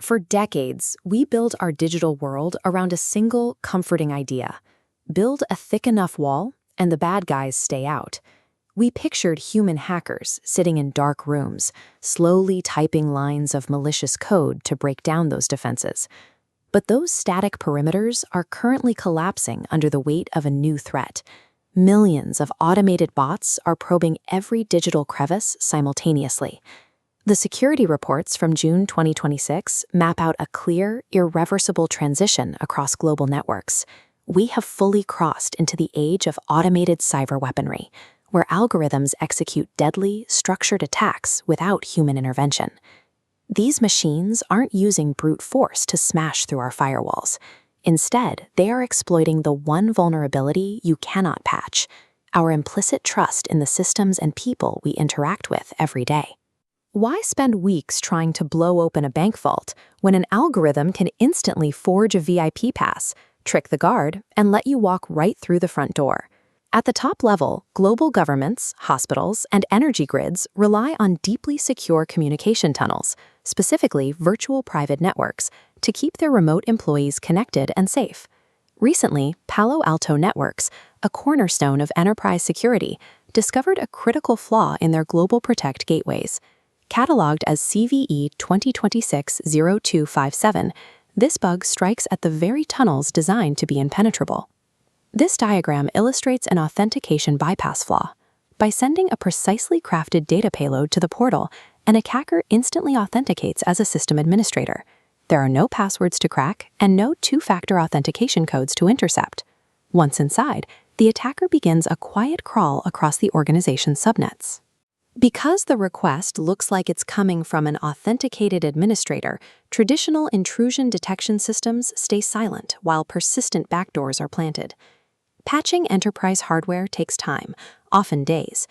For decades, we built our digital world around a single, comforting idea. Build a thick enough wall, and the bad guys stay out. We pictured human hackers sitting in dark rooms, slowly typing lines of malicious code to break down those defenses. But those static perimeters are currently collapsing under the weight of a new threat. Millions of automated bots are probing every digital crevice simultaneously. The security reports from June 2026 map out a clear, irreversible transition across global networks. We have fully crossed into the age of automated cyber weaponry, where algorithms execute deadly, structured attacks without human intervention. These machines aren't using brute force to smash through our firewalls. Instead, they are exploiting the one vulnerability you cannot patch: our implicit trust in the systems and people we interact with every day. Why spend weeks trying to blow open a bank vault when an algorithm can instantly forge a VIP pass, trick the guard, and let you walk right through the front door? At the top level, global governments, hospitals, and energy grids rely on deeply secure communication tunnels, specifically virtual private networks, to keep their remote employees connected and safe. Recently, Palo Alto Networks, a cornerstone of enterprise security, discovered a critical flaw in their Global Protect gateways. Cataloged as CVE 2026-0257, this bug strikes at the very tunnels designed to be impenetrable. This diagram illustrates an authentication bypass flaw. By sending a precisely crafted data payload to the portal, an attacker instantly authenticates as a system administrator. There are no passwords to crack and no two-factor authentication codes to intercept. Once inside, the attacker begins a quiet crawl across the organization's subnets. Because the request looks like it's coming from an authenticated administrator, traditional intrusion detection systems stay silent while persistent backdoors are planted. Patching enterprise hardware takes time, often days.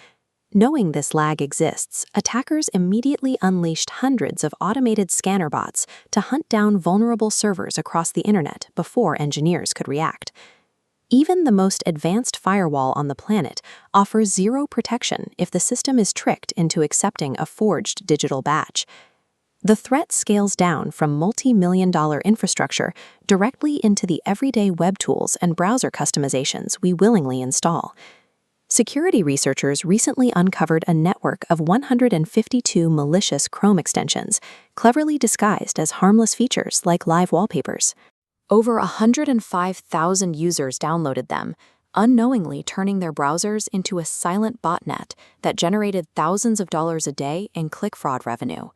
Knowing this lag exists, attackers immediately unleashed hundreds of automated scanner bots to hunt down vulnerable servers across the internet before engineers could react. Even the most advanced firewall on the planet offers zero protection if the system is tricked into accepting a forged digital badge. The threat scales down from multi-million-dollar infrastructure directly into the everyday web tools and browser customizations we willingly install. Security researchers recently uncovered a network of 152 malicious Chrome extensions, cleverly disguised as harmless features like live wallpapers. Over 105,000 users downloaded them, unknowingly turning their browsers into a silent botnet that generated thousands of dollars a day in click fraud revenue.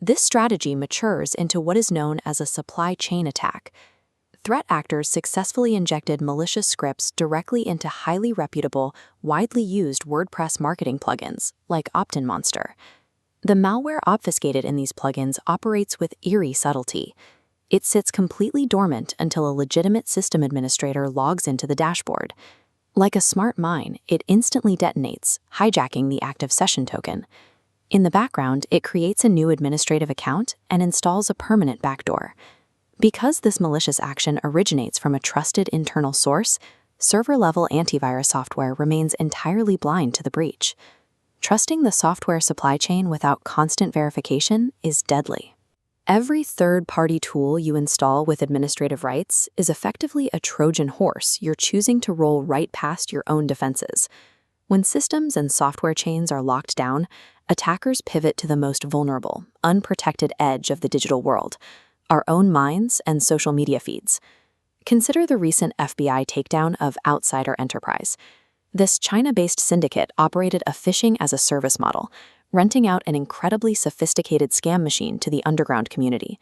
This strategy matures into what is known as a supply chain attack. Threat actors successfully injected malicious scripts directly into highly reputable, widely used WordPress marketing plugins, like OptinMonster. The malware obfuscated in these plugins operates with eerie subtlety. It sits completely dormant until a legitimate system administrator logs into the dashboard. Like a smart mine, it instantly detonates, hijacking the active session token. In the background, it creates a new administrative account and installs a permanent backdoor. Because this malicious action originates from a trusted internal source, server-level antivirus software remains entirely blind to the breach. Trusting the software supply chain without constant verification is deadly. Every third-party tool you install with administrative rights is effectively a Trojan horse you're choosing to roll right past your own defenses. When systems and software chains are locked down, attackers pivot to the most vulnerable, unprotected edge of the digital world: our own minds and social media feeds. Consider the recent FBI takedown of Outsider Enterprise. This China-based syndicate operated a phishing-as-a-service model, renting out an incredibly sophisticated scam machine to the underground community.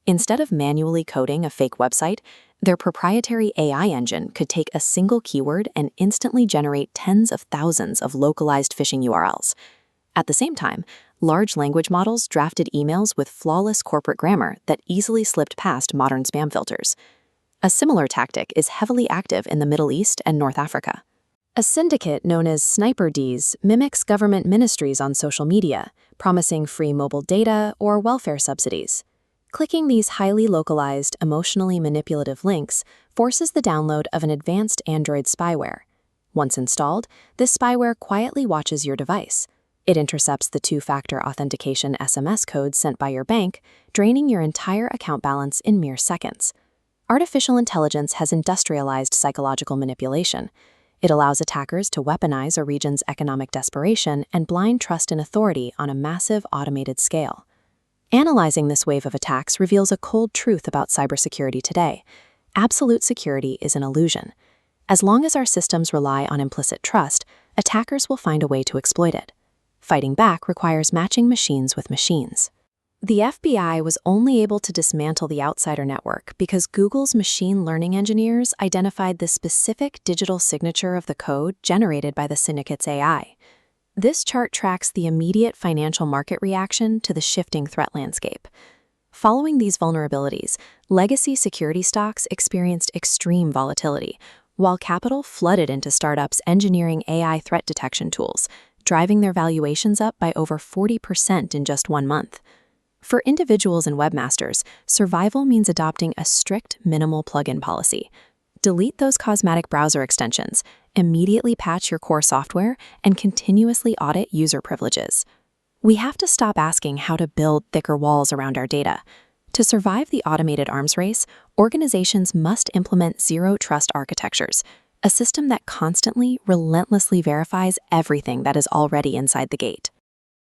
Instead of manually coding a fake website, their proprietary AI engine could take a single keyword and instantly generate tens of thousands of localized phishing URLs. At the same time, large language models drafted emails with flawless corporate grammar that easily slipped past modern spam filters. A similar tactic is heavily active in the Middle East and North Africa. A syndicate known as Sniper Ds mimics government ministries on social media, promising free mobile data or welfare subsidies. Clicking these highly localized, emotionally manipulative links forces the download of an advanced Android spyware. Once installed, this spyware quietly watches your device. It intercepts the two-factor authentication SMS code sent by your bank, draining your entire account balance in mere seconds. Artificial intelligence has industrialized psychological manipulation. It allows attackers to weaponize a region's economic desperation and blind trust in authority on a massive automated scale. Analyzing this wave of attacks reveals a cold truth about cybersecurity today. Absolute security is an illusion. As long as our systems rely on implicit trust, attackers will find a way to exploit it. Fighting back requires matching machines with machines. The FBI was only able to dismantle the outsider network because Google's machine learning engineers identified the specific digital signature of the code generated by the syndicate's AI. This chart tracks the immediate financial market reaction to the shifting threat landscape. Following these vulnerabilities, legacy security stocks experienced extreme volatility, while capital flooded into startups engineering AI threat detection tools, driving their valuations up by over 40% in just 1 month. For individuals and webmasters, survival means adopting a strict minimal plugin policy. Delete those cosmetic browser extensions, immediately patch your core software, and continuously audit user privileges. We have to stop asking how to build thicker walls around our data. To survive the automated arms race, organizations must implement zero-trust architectures, a system that constantly, relentlessly verifies everything that is already inside the gate.